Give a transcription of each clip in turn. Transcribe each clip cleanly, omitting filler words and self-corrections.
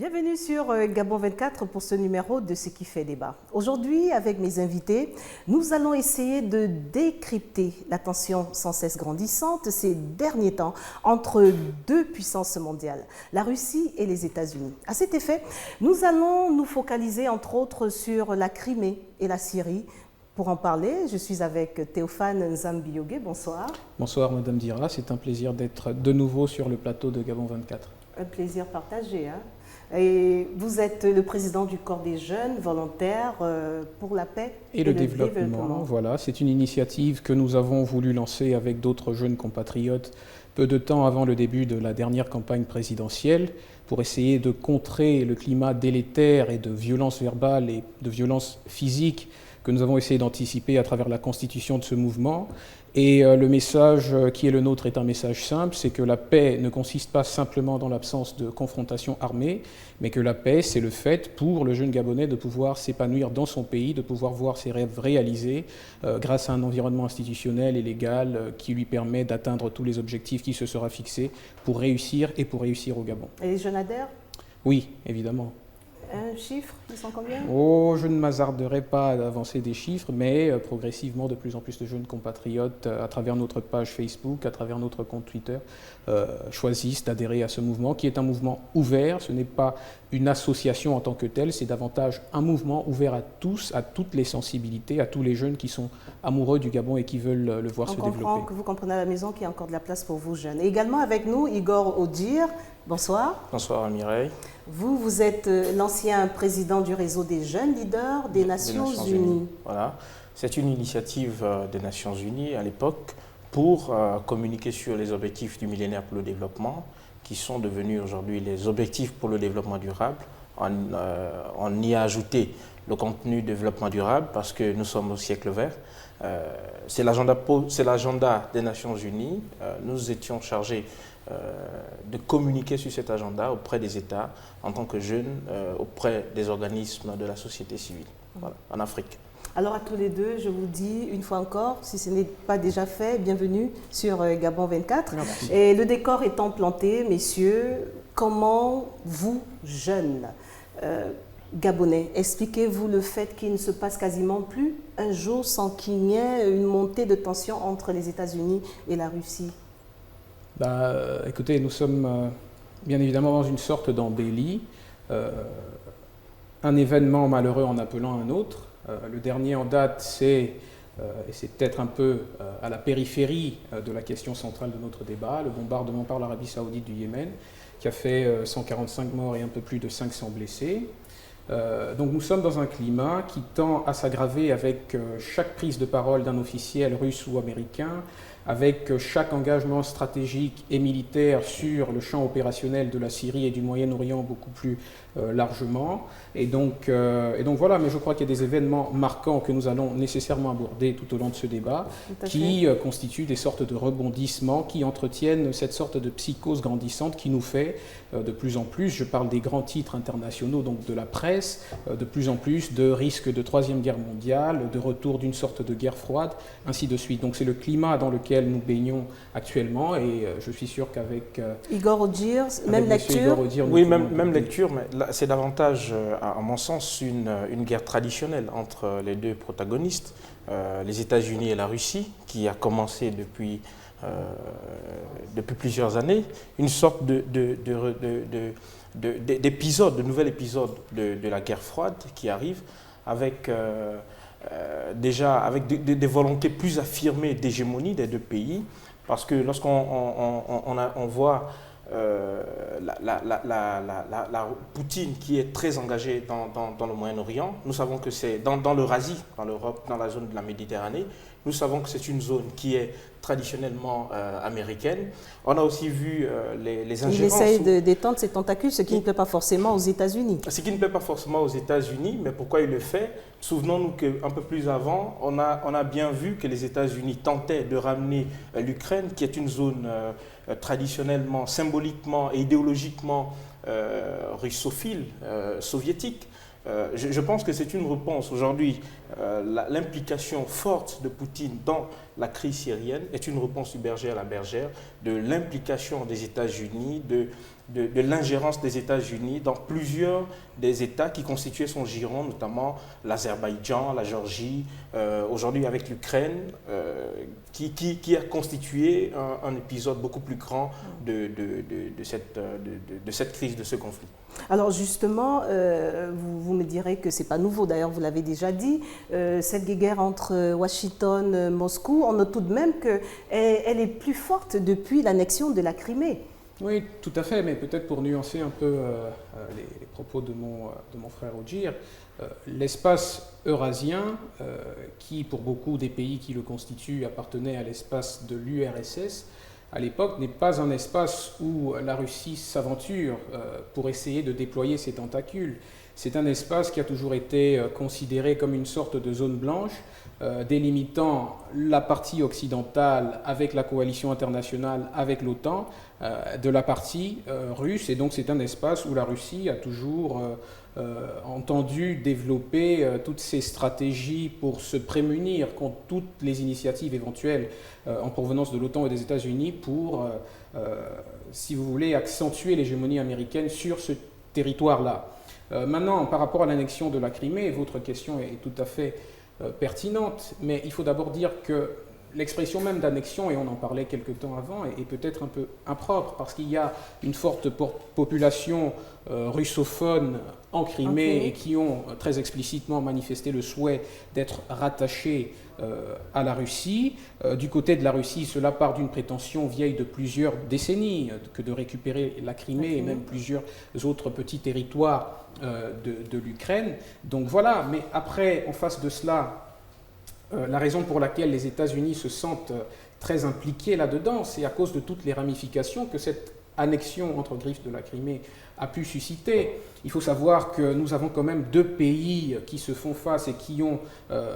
Bienvenue sur Gabon 24 pour ce numéro de Ce qui fait débat. Aujourd'hui, avec mes invités, nous allons essayer de décrypter la tension sans cesse grandissante ces derniers temps entre deux puissances mondiales, la Russie et les États-Unis. À cet effet, nous allons nous focaliser entre autres sur la Crimée et la Syrie. Pour en parler, je suis avec Théophane Nzambiyogé. Bonsoir. Bonsoir Madame Dira, c'est un plaisir d'être de nouveau sur le plateau de Gabon 24. Un plaisir partagé. Et vous êtes le président du corps des jeunes volontaires pour la paix et le développement. Voilà, c'est une initiative que nous avons voulu lancer avec d'autres jeunes compatriotes peu de temps avant le début de la dernière campagne présidentielle pour essayer de contrer le climat délétère et de violence verbale et de violence physique que nous avons essayé d'anticiper à travers la constitution de ce mouvement. Et le message qui est le nôtre est un message simple, c'est que la paix ne consiste pas simplement dans l'absence de confrontation armée, mais que la paix, c'est le fait pour le jeune Gabonais de pouvoir s'épanouir dans son pays, de pouvoir voir ses rêves réalisés grâce à un environnement institutionnel et légal qui lui permet d'atteindre tous les objectifs qui se sera fixés pour réussir au Gabon. Et les jeunes adhèrent ? Oui, évidemment. Un chiffre, ils sont combien ? Je ne m'hasarderai pas à avancer des chiffres, mais progressivement, de plus en plus de jeunes compatriotes, à travers notre page Facebook, à travers notre compte Twitter, choisissent d'adhérer à ce mouvement, qui est un mouvement ouvert. Ce n'est pas une association en tant que telle, c'est davantage un mouvement ouvert à tous, à toutes les sensibilités, à tous les jeunes qui sont amoureux du Gabon et qui veulent le voir se développer. Vous comprenez à la maison qu'il y a encore de la place pour vous jeunes. Et également avec nous, Igor Odir. Bonsoir. Bonsoir Mireille. Vous êtes l'ancien président du réseau des jeunes leaders des Nations Unies. Voilà, c'est une initiative des Nations Unies à l'époque pour communiquer sur les objectifs du millénaire pour le développement qui sont devenus aujourd'hui les objectifs pour le développement durable. On y a ajouté le contenu développement durable parce que nous sommes au siècle vert. C'est l'agenda des Nations Unies. Nous étions chargés de communiquer sur cet agenda auprès des États en tant que jeunes, auprès des organismes de la société civile, voilà, en Afrique. Alors à tous les deux, je vous dis une fois encore, si ce n'est pas déjà fait, bienvenue sur Gabon 24. Merci. Et le décor étant planté, messieurs, comment vous, jeunes Gabonais, expliquez-vous le fait qu'il ne se passe quasiment plus un jour sans qu'il n'y ait une montée de tension entre les États-Unis et la Russie ? Écoutez, nous sommes bien évidemment dans une sorte d'embellie, un événement malheureux en appelant un autre. Le dernier en date, et c'est peut-être un peu à la périphérie de la question centrale de notre débat, le bombardement par l'Arabie Saoudite du Yémen, qui a fait 145 morts et un peu plus de 500 blessés. Donc nous sommes dans un climat qui tend à s'aggraver avec chaque prise de parole d'un officiel russe ou américain, avec chaque engagement stratégique et militaire sur le champ opérationnel de la Syrie et du Moyen-Orient beaucoup plus largement. Et donc voilà, mais je crois qu'il y a des événements marquants que nous allons nécessairement aborder tout au long de ce débat, qui constituent des sortes de rebondissements, qui entretiennent cette sorte de psychose grandissante qui nous fait de plus en plus, je parle des grands titres internationaux, donc de la presse, de plus en plus de risques de Troisième Guerre mondiale, de retour d'une sorte de guerre froide, ainsi de suite. Donc c'est le climat dans lequel nous baignons actuellement et je suis sûr qu'avec Igor Odir, même lecture. Oui, même lecture, mais c'est davantage, à mon sens, une guerre traditionnelle entre les deux protagonistes, les États-Unis et la Russie, qui a commencé depuis plusieurs années, une sorte d'épisode, de nouvel épisode de la guerre froide qui arrive avec déjà avec des volontés plus affirmées d'hégémonie des deux pays, parce que lorsqu'on voit la Poutine qui est très engagée dans le Moyen-Orient, nous savons que c'est dans l'Eurasie, dans l'Europe, dans la zone de la Méditerranée, nous savons que c'est une zone qui est traditionnellement américaine. On a aussi vu les ingérences. Il essaye d'étendre ses tentacules, ce qui ne plaît pas forcément aux États-Unis. Ce qui ne plaît pas forcément aux États-Unis, mais pourquoi il le fait? Souvenons-nous qu'un peu plus avant, on a bien vu que les États-Unis tentaient de ramener l'Ukraine, qui est une zone traditionnellement, symboliquement et idéologiquement russophile, soviétique. Je pense que c'est une réponse. Aujourd'hui, l'implication forte de Poutine dans la crise syrienne est une réponse du berger à la bergère, de l'implication des États-Unis, de l'ingérence des États-Unis dans plusieurs des États qui constituaient son giron, notamment l'Azerbaïdjan, la Géorgie, aujourd'hui avec l'Ukraine, qui a constitué un épisode beaucoup plus grand de cette crise, de ce conflit. Alors justement, vous me direz que ce n'est pas nouveau, d'ailleurs vous l'avez déjà dit, cette guerre entre Washington et Moscou, on note tout de même qu'elle est plus forte depuis l'annexion de la Crimée. Oui, tout à fait, mais peut-être pour nuancer un peu les propos de mon frère Ojir, l'espace eurasien, qui pour beaucoup des pays qui le constituent appartenait à l'espace de l'URSS, à l'époque n'est pas un espace où la Russie s'aventure pour essayer de déployer ses tentacules. C'est un espace qui a toujours été considéré comme une sorte de zone blanche, délimitant la partie occidentale avec la coalition internationale, avec l'OTAN, de la partie russe. Et donc c'est un espace où la Russie a toujours entendu développer toutes ses stratégies pour se prémunir contre toutes les initiatives éventuelles en provenance de l'OTAN et des États-Unis pour, si vous voulez, accentuer l'hégémonie américaine sur ce territoire-là. Maintenant, par rapport à l'annexion de la Crimée, votre question est tout à fait pertinente, mais il faut d'abord dire que l'expression même d'annexion, et on en parlait quelque temps avant, est peut-être un peu impropre, parce qu'il y a une forte population russophone en Crimée et qui ont très explicitement manifesté le souhait d'être rattachés à la Russie. Du côté de la Russie, cela part d'une prétention vieille de plusieurs décennies, que de récupérer la Crimée et même plusieurs autres petits territoires de l'Ukraine. Donc voilà, mais après, en face de cela, la raison pour laquelle les États-Unis se sentent très impliqués là-dedans, c'est à cause de toutes les ramifications que cette annexion entre griffes de la Crimée a pu susciter. Il faut savoir que nous avons quand même deux pays qui se font face et qui ont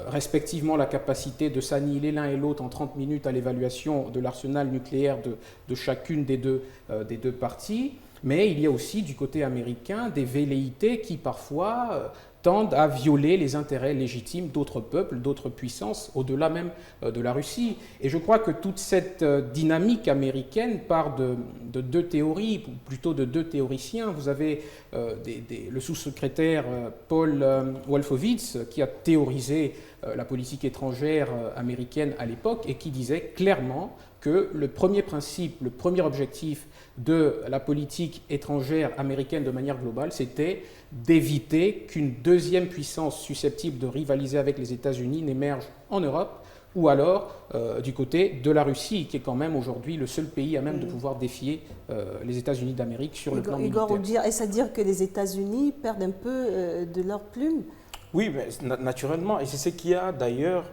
respectivement la capacité de s'annihiler l'un et l'autre en 30 minutes à l'évaluation de l'arsenal nucléaire de chacune des deux parties. Mais il y a aussi du côté américain des velléités qui parfois tendent à violer les intérêts légitimes d'autres peuples, d'autres puissances, au-delà même de la Russie. Et je crois que toute cette dynamique américaine part de deux théories, ou plutôt de deux théoriciens. Vous avez le sous-secrétaire Paul Wolfowitz, qui a théorisé la politique étrangère américaine à l'époque et qui disait clairement que le premier principe, le premier objectif de la politique étrangère américaine de manière globale, c'était d'éviter qu'une deuxième puissance susceptible de rivaliser avec les États-Unis n'émerge en Europe, ou alors du côté de la Russie, qui est quand même aujourd'hui le seul pays à même de pouvoir défier les États-Unis d'Amérique sur le plan militaire. Est-ce à dire que les États-Unis perdent un peu de leur plume ? Oui, mais naturellement, et c'est ce qu'il y a d'ailleurs,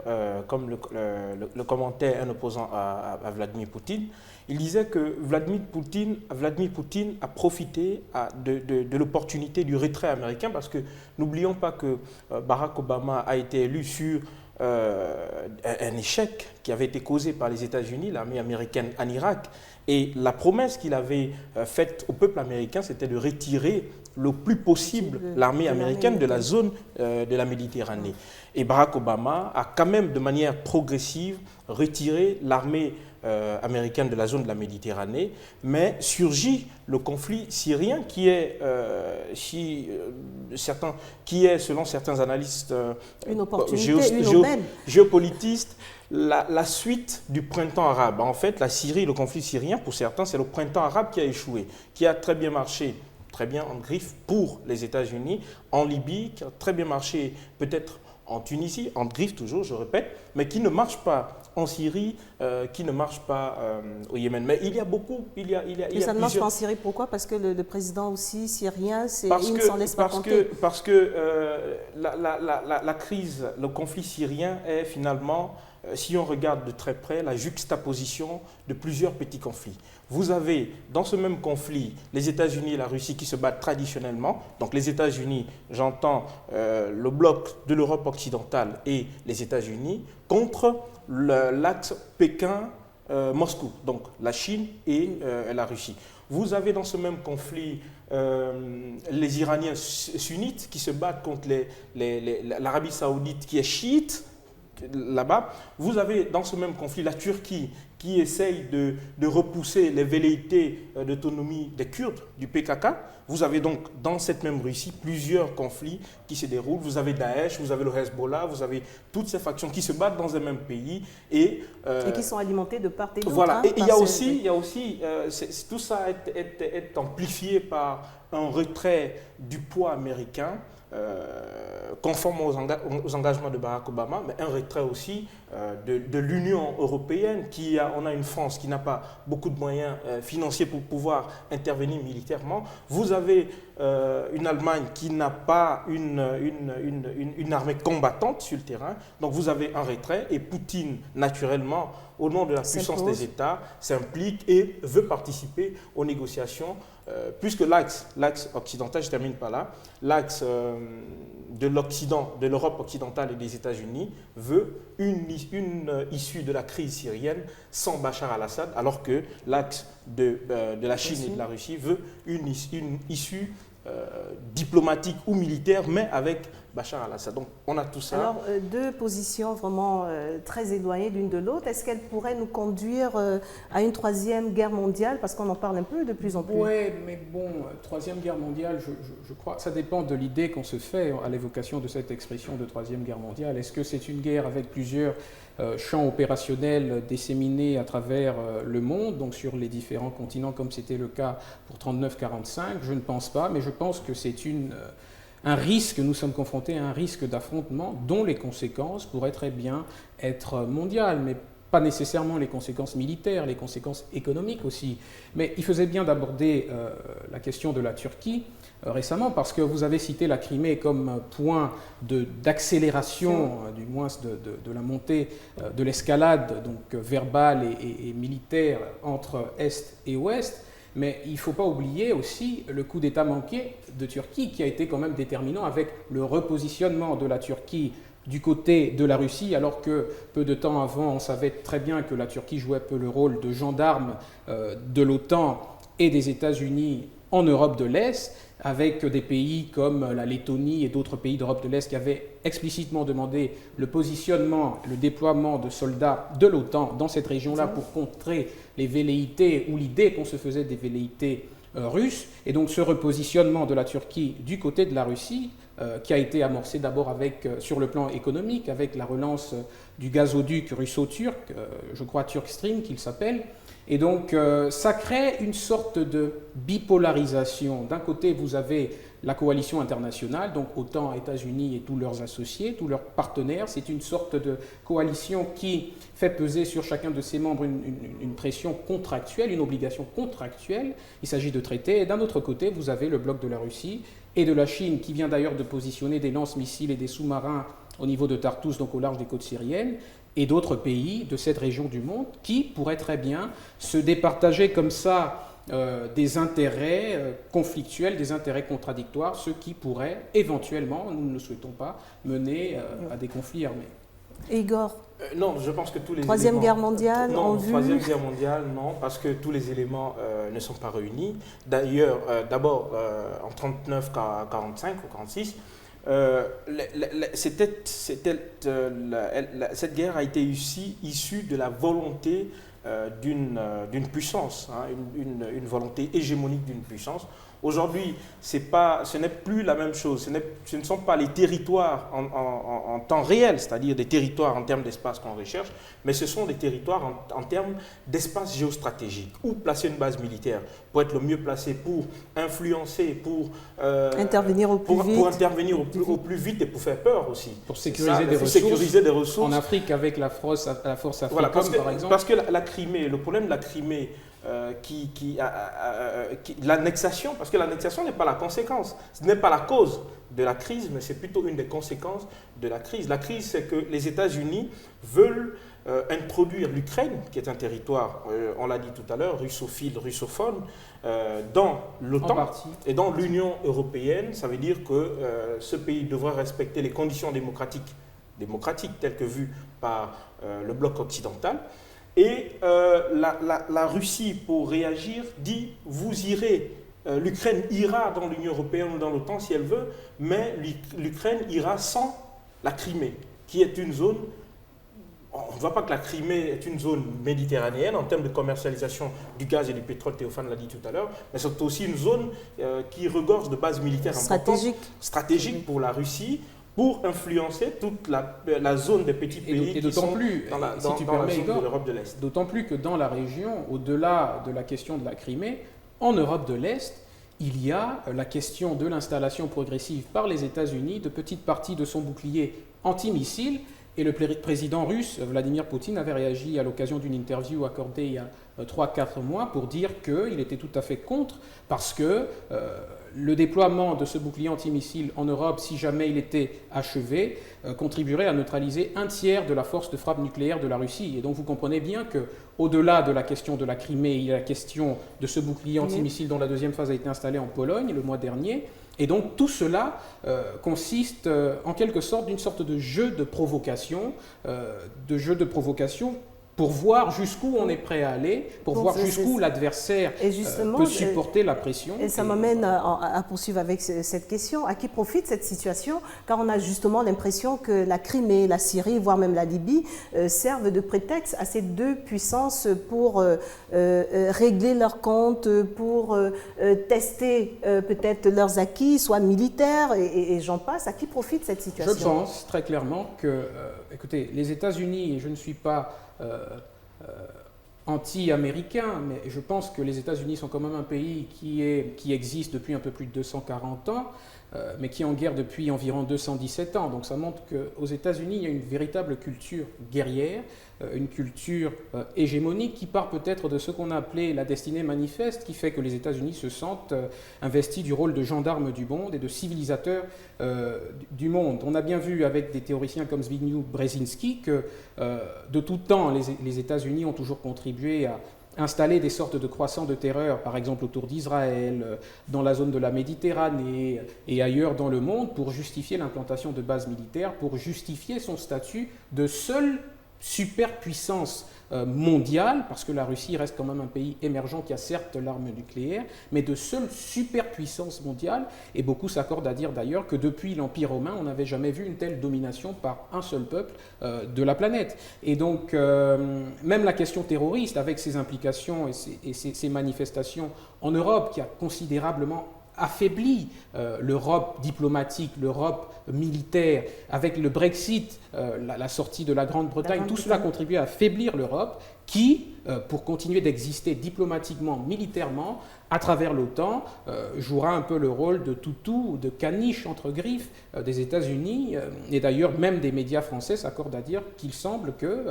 comme le commentait un opposant à Vladimir Poutine. Il disait que Vladimir Poutine a profité de l'opportunité du retrait américain, parce que n'oublions pas que Barack Obama a été élu sur un échec qui avait été causé par les États-Unis, l'armée américaine en Irak. Et la promesse qu'il avait faite au peuple américain, c'était de retirer le plus possible l'armée américaine de la zone de la Méditerranée. Et Barack Obama a quand même de manière progressive retiré l'armée américaine de la zone de la Méditerranée, mais surgit le conflit syrien qui est, selon certains analystes géopolitistes, la suite du printemps arabe. En fait, la Syrie, le conflit syrien, pour certains, c'est le printemps arabe qui a échoué, qui a très bien marché, très bien en griffe pour les États-Unis, en Libye, qui a très bien marché peut-être en Tunisie, en griffe toujours, je répète, mais qui ne marche pas en Syrie, qui ne marche pas au Yémen. Mais il y a beaucoup, Mais ça ne marche pas en Syrie, pourquoi ? Parce que le président aussi syrien, il ne s'en laisse pas compter. Parce que la crise, le conflit syrien est finalement, si on regarde de très près, la juxtaposition de plusieurs petits conflits. Vous avez dans ce même conflit les États-Unis et la Russie qui se battent traditionnellement. Donc les États-Unis, j'entends le bloc de l'Europe occidentale et les États-Unis contre l'axe Pékin, Moscou, donc la Chine et la Russie. Vous avez dans ce même conflit les Iraniens sunnites qui se battent contre l'Arabie saoudite qui est chiite là-bas. Vous avez dans ce même conflit la Turquie qui essaye de repousser les velléités d'autonomie des Kurdes, du PKK. Vous avez donc dans cette même Russie plusieurs conflits qui se déroulent. Vous avez Daesh, vous avez le Hezbollah, vous avez toutes ces factions qui se battent dans un même pays. Et qui sont alimentées de part et d'autre. Voilà, Hein, et il y a aussi tout ça est amplifié par un retrait du poids américain, conforme aux engagements de Barack Obama, mais un retrait aussi de l'Union européenne. On a une France qui n'a pas beaucoup de moyens financiers pour pouvoir intervenir militairement. Vous avez une Allemagne qui n'a pas une armée combattante sur le terrain. Donc vous avez un retrait et Poutine, naturellement, au nom de la puissance des États, s'implique et veut participer aux négociations, puisque l'axe occidental, je ne termine pas là, l'axe de l'Occident, de l'Europe occidentale et des États-Unis veut une issue de la crise syrienne sans Bachar al-Assad, alors que l'axe de la Chine et de la Russie veut une issue diplomatique ou militaire, mais avec Bachar al-Assad. Donc on a tout ça. Alors, deux positions vraiment très éloignées l'une de l'autre. Est-ce qu'elles pourraient nous conduire à une troisième guerre mondiale? Parce qu'on en parle un peu de plus en plus. Oui, mais bon, troisième guerre mondiale, je crois, ça dépend de l'idée qu'on se fait à l'évocation de cette expression de troisième guerre mondiale. Est-ce que c'est une guerre avec plusieurs champs opérationnels disséminés à travers le monde, donc sur les différents continents, comme c'était le cas pour 39-45? Je ne pense pas, mais je pense que c'est un risque, nous sommes confrontés à un risque d'affrontement dont les conséquences pourraient très bien être mondiales, mais pas nécessairement les conséquences militaires, les conséquences économiques aussi. Mais il faisait bien d'aborder la question de la Turquie récemment, parce que vous avez cité la Crimée comme point d'accélération, du moins de la montée de l'escalade donc verbale et militaire entre Est et Ouest. Mais il ne faut pas oublier aussi le coup d'État manqué de Turquie qui a été quand même déterminant avec le repositionnement de la Turquie du côté de la Russie, alors que peu de temps avant, on savait très bien que la Turquie jouait un peu le rôle de gendarme de l'OTAN et des États-Unis en Europe de l'Est, avec des pays comme la Lettonie et d'autres pays d'Europe de l'Est qui avaient explicitement demandé le positionnement, le déploiement de soldats de l'OTAN dans cette région-là pour contrer les velléités ou l'idée qu'on se faisait des velléités russes. Et donc ce repositionnement de la Turquie du côté de la Russie, qui a été amorcé d'abord sur le plan économique, avec la relance du gazoduc russo-turc, je crois Turk Stream qu'il s'appelle. Et donc, ça crée une sorte de bipolarisation. D'un côté, vous avez la coalition internationale, donc OTAN, États-Unis et tous leurs associés, tous leurs partenaires. C'est une sorte de coalition qui fait peser sur chacun de ses membres une pression contractuelle, une obligation contractuelle. Il s'agit de traités. Et d'un autre côté, vous avez le bloc de la Russie et de la Chine, qui vient d'ailleurs de positionner des lance-missiles et des sous-marins au niveau de Tartous, donc au large des côtes syriennes, et d'autres pays de cette région du monde qui pourraient très bien se départager comme ça des intérêts conflictuels, des intérêts contradictoires, ce qui pourrait éventuellement, nous ne le souhaitons pas, mener à des conflits armés. Igor, non, je pense que tous les Troisième éléments... guerre mondiale, non, en vue. Troisième guerre mondiale, non, parce que tous les éléments ne sont pas réunis. D'ailleurs, d'abord, en 39, 45 ou 46, cette guerre a été issue de la volonté d'une puissance, hein, une volonté hégémonique d'une puissance. Aujourd'hui, ce n'est plus la même chose. Ce ne sont pas les territoires en temps réel, c'est-à-dire des territoires en termes d'espace qu'on recherche, mais ce sont des territoires en termes d'espace géostratégique. Où placer une base militaire pour être le mieux placé pour influencer, pour intervenir au plus vite. Pour intervenir au plus vite et pour faire peur aussi. Pour sécuriser des ressources. En Afrique, avec la force Africom, voilà, par exemple. Parce que la Crimée, le problème de la Crimée, l'annexation, parce que l'annexation n'est pas la conséquence, ce n'est pas la cause de la crise, mais c'est plutôt une des conséquences de la crise. La crise, c'est que les États-Unis veulent introduire l'Ukraine, qui est un territoire, on l'a dit tout à l'heure, russophile, russophone, dans l'OTAN et dans l'Union européenne. Ça veut dire que ce pays devra respecter les conditions démocratiques telles que vues par le bloc occidental. Et la Russie, pour réagir, dit « vous irez ». L'Ukraine ira dans l'Union européenne ou dans l'OTAN si elle veut, mais l'Ukraine ira sans la Crimée, qui est une zone, on ne voit pas que la Crimée est une zone méditerranéenne en termes de commercialisation du gaz et du pétrole, Théophane l'a dit tout à l'heure, mais c'est aussi une zone qui regorge de bases militaires stratégiques pour la Russie, pour influencer toute la zone des petits pays et d'autant plus, dans la si tu zone permets, de l'Europe de l'Est. D'autant plus que dans la région, au-delà de la question de la Crimée, en Europe de l'Est, il y a la question de l'installation progressive par les États-Unis de petites parties de son bouclier antimissile. Et le président russe, Vladimir Poutine, avait réagi à l'occasion d'une interview accordée il y a 3-4 mois pour dire qu'il était tout à fait contre, parce que le déploiement de ce bouclier antimissile en Europe, si jamais il était achevé, contribuerait à neutraliser un tiers de la force de frappe nucléaire de la Russie. Et donc vous comprenez bien qu'au-delà de la question de la Crimée, il y a la question de ce bouclier antimissile dont la deuxième phase a été installée en Pologne le mois dernier. Et donc tout cela consiste en quelque sorte d'une sorte de jeu de provocation, pour voir jusqu'où on est prêt à aller, pour voir jusqu'où l'adversaire peut supporter la pression. Et ça m'amène à poursuivre avec cette question. À qui profite cette situation? Car on a justement l'impression que la Crimée, la Syrie, voire même la Libye, servent de prétexte à ces deux puissances pour régler leurs comptes, pour tester peut-être leurs acquis, soit militaires, et j'en passe. À qui profite cette situation? Je pense très clairement que, écoutez, les États-Unis, et je ne suis pas anti-américain, mais je pense que les États-Unis sont quand même un pays qui existe depuis un peu plus de 240 ans, mais qui est en guerre depuis environ 217 ans. Donc ça montre qu'aux États-Unis, il y a une véritable culture guerrière, une culture hégémonique qui part peut-être de ce qu'on a appelé la destinée manifeste, qui fait que les États-Unis se sentent investis du rôle de gendarmes du monde et de civilisateurs du monde. On a bien vu avec des théoriciens comme Zbigniew Brzezinski que de tout temps, les États-Unis ont toujours contribué à installer des sortes de croissants de terreur, par exemple autour d'Israël, dans la zone de la Méditerranée et ailleurs dans le monde, pour justifier l'implantation de bases militaires, pour justifier son statut de seule superpuissance mondiale, parce que la Russie reste quand même un pays émergent qui a certes l'arme nucléaire, mais de seule superpuissance mondiale. Et beaucoup s'accordent à dire d'ailleurs que depuis l'Empire romain, on n'avait jamais vu une telle domination par un seul peuple de la planète. Et donc, même la question terroriste, avec ses implications et ses manifestations en Europe, qui a considérablement affaibli l'Europe diplomatique, l'Europe militaire, avec le Brexit, la sortie de la Grande-Bretagne, tout cela contribue à affaiblir l'Europe qui, pour continuer d'exister diplomatiquement, militairement, à travers l'OTAN, jouera un peu le rôle de toutou, de caniche entre griffes des États-Unis. Et d'ailleurs, même des médias français s'accordent à dire qu'il semble que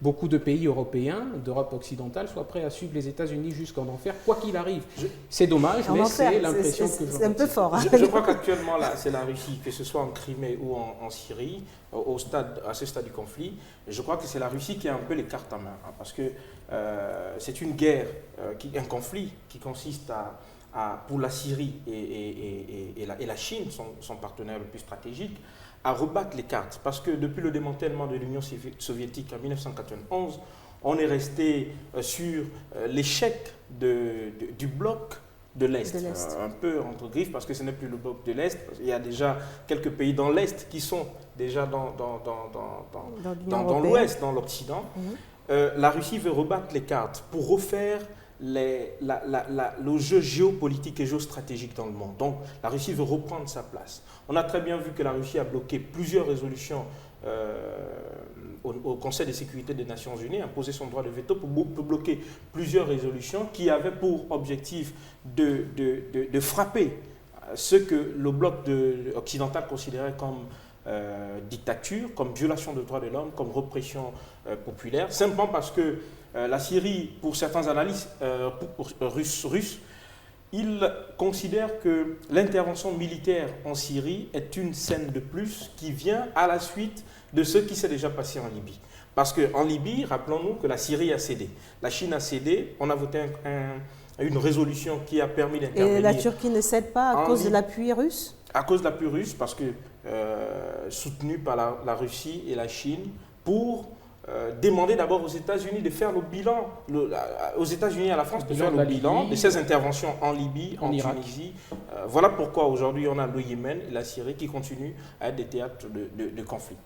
beaucoup de pays européens, d'Europe occidentale, soient prêts à suivre les États-Unis jusqu'en enfer, quoi qu'il arrive. C'est dommage, mais c'est l'impression que c'est un peu fort. Hein. Je crois qu'actuellement, là, c'est la Russie, que ce soit en Crimée ou en Syrie, à ce stade du conflit, je crois que c'est la Russie qui a un peu les cartes en main, hein, parce que c'est une guerre, un conflit qui consiste pour la Syrie et la Chine, son partenaire le plus stratégique, à rebattre les cartes. Parce que depuis le démantèlement de l'Union soviétique en 1991, on est resté sur l'échec du bloc de l'Est, un peu entre griffes, parce que ce n'est plus le bloc de l'Est. Il y a déjà quelques pays dans l'Est qui sont déjà dans l'Ouest, dans l'Occident. La Russie veut rebattre les cartes pour refaire le jeu géopolitique et géostratégique dans le monde. Donc la Russie veut reprendre sa place. On a très bien vu que la Russie a bloqué plusieurs résolutions au Conseil de sécurité des Nations Unies, a posé son droit de veto pour bloquer plusieurs résolutions qui avaient pour objectif de frapper ce que le bloc occidental considérait comme dictature, comme violation des droits de l'homme, comme répression populaire, simplement parce que la Syrie, pour certains analystes russes, ils considèrent que l'intervention militaire en Syrie est une scène de plus qui vient à la suite de ce qui s'est déjà passé en Libye. Parce qu'en Libye, rappelons-nous que la Syrie a cédé. La Chine a cédé, on a voté une résolution qui a permis d'intervenir. Et la Turquie ne cède pas à cause de l'appui russe? À cause de l'appui russe, parce que soutenu par la Russie et la Chine pour demander d'abord aux États-Unis de faire le bilan, aux États-Unis et à la France de faire le bilan de ces interventions en Libye, en Tunisie. Voilà pourquoi aujourd'hui on a le Yémen et la Syrie qui continuent à être des théâtres de conflit.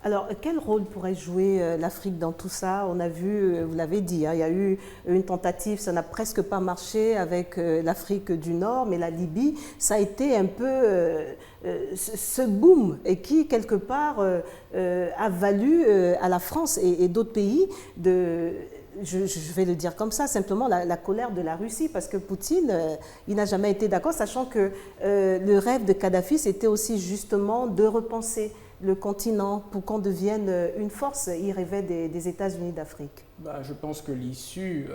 Alors, quel rôle pourrait jouer l'Afrique dans tout ça? On a vu, vous l'avez dit, hein, il y a eu une tentative, ça n'a presque pas marché avec l'Afrique du Nord, mais la Libye, ça a été un peu ce boom et qui, quelque part, a valu à la France et d'autres pays de... Je vais le dire comme ça, simplement la colère de la Russie, parce que Poutine, il n'a jamais été d'accord, sachant que le rêve de Kadhafi, c'était aussi justement de repenser le continent pour qu'on devienne une force. Il rêvait des États-Unis d'Afrique. Je pense que l'issue,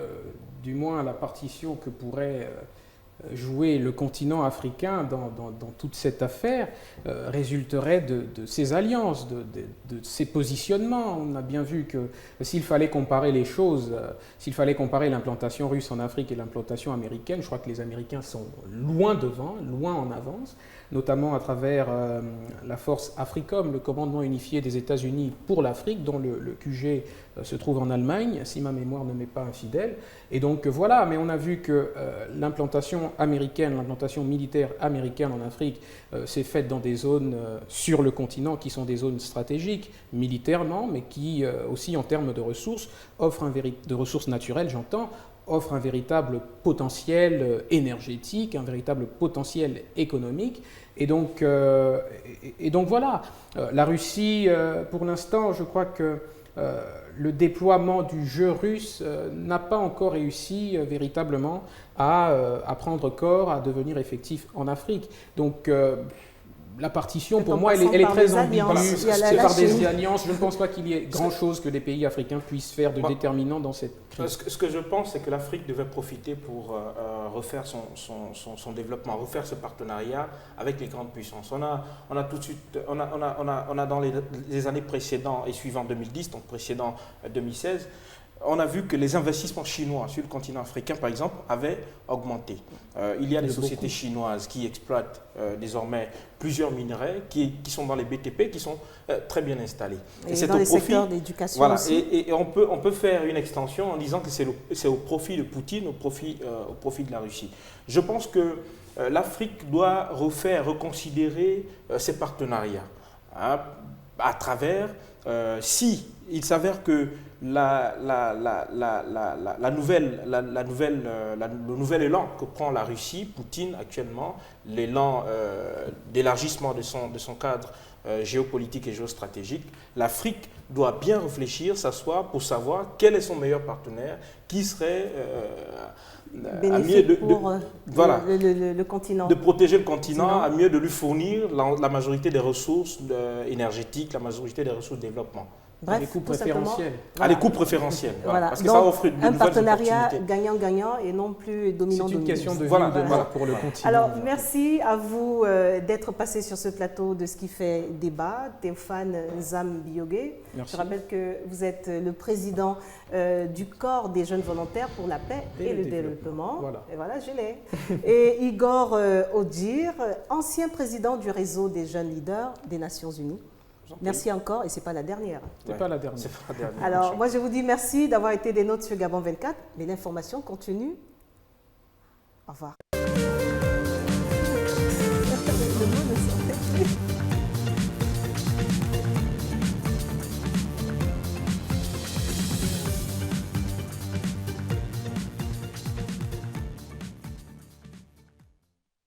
du moins la partition que pourrait jouer le continent africain dans toute cette affaire, résulterait de ces alliances, de ces positionnements. On a bien vu que s'il fallait comparer les choses, s'il fallait comparer l'implantation russe en Afrique et l'implantation américaine, je crois que les Américains sont loin devant, loin en avance, notamment à travers la force AFRICOM, le commandement unifié des États-Unis pour l'Afrique, dont le QG se trouve en Allemagne, si ma mémoire ne m'est pas infidèle. Et donc voilà, mais on a vu que l'implantation américaine, l'implantation militaire américaine en Afrique s'est faite dans des zones sur le continent qui sont des zones stratégiques, militairement, mais qui aussi en termes de ressources, offrent de ressources naturelles, j'entends, offre un véritable potentiel énergétique, un véritable potentiel économique. Et donc voilà, la Russie, pour l'instant, je crois que le déploiement du jeu russe n'a pas encore réussi véritablement à prendre corps, à devenir effectif en Afrique. Donc la partition, pour moi, elle est très ambiguë. C'est par des alliances. Je ne pense pas qu'il y ait grand-chose que les pays africains puissent faire de déterminant dans cette crise. Ce que je pense, c'est que l'Afrique devait profiter pour refaire son développement, refaire ce partenariat avec les grandes puissances. On a tout de suite, on a dans les années précédentes et suivant 2010, donc précédent 2016, on a vu que les investissements chinois sur le continent africain, par exemple, avaient augmenté. Il y a des sociétés chinoises qui exploitent désormais plusieurs minerais qui sont dans les BTP, qui sont très bien installés. Et c'est dans les secteurs d'éducation voilà, aussi. Et on peut faire une extension en disant que c'est au profit de Poutine, au profit de la Russie. Je pense que l'Afrique doit reconsidérer ses partenariats à travers, si il s'avère que le nouvel élan que prend la Russie, Poutine actuellement, l'élan d'élargissement de son cadre géopolitique et géostratégique, l'Afrique doit bien réfléchir, s'asseoir pour savoir quel est son meilleur partenaire, qui serait à mieux pour le continent. De protéger le continent, à mieux de lui fournir la majorité des ressources énergétiques, la majorité des ressources de développement. Bref, à des coûts préférentiels. À des coûts préférentiels. Voilà. Parce que donc, ça offre de un nouvelles partenariat opportunités. gagnant-gagnant et non plus dominant-dominant. C'est une question de vie ou de mort pour le continent. Alors, merci à vous d'être passé sur ce plateau de ce qui fait débat. Théophane Nzam-Biogé. Je rappelle que vous êtes le président du corps des jeunes volontaires pour la paix et le développement. Voilà. Et voilà, je l'ai. Et Igor Odir, ancien président du réseau des jeunes leaders des Nations Unies. Merci encore, et ce n'est pas la dernière. C'est pas la dernière. Alors, moi, je vous dis merci d'avoir été des nôtres sur Gabon 24, mais l'information continue. Au revoir.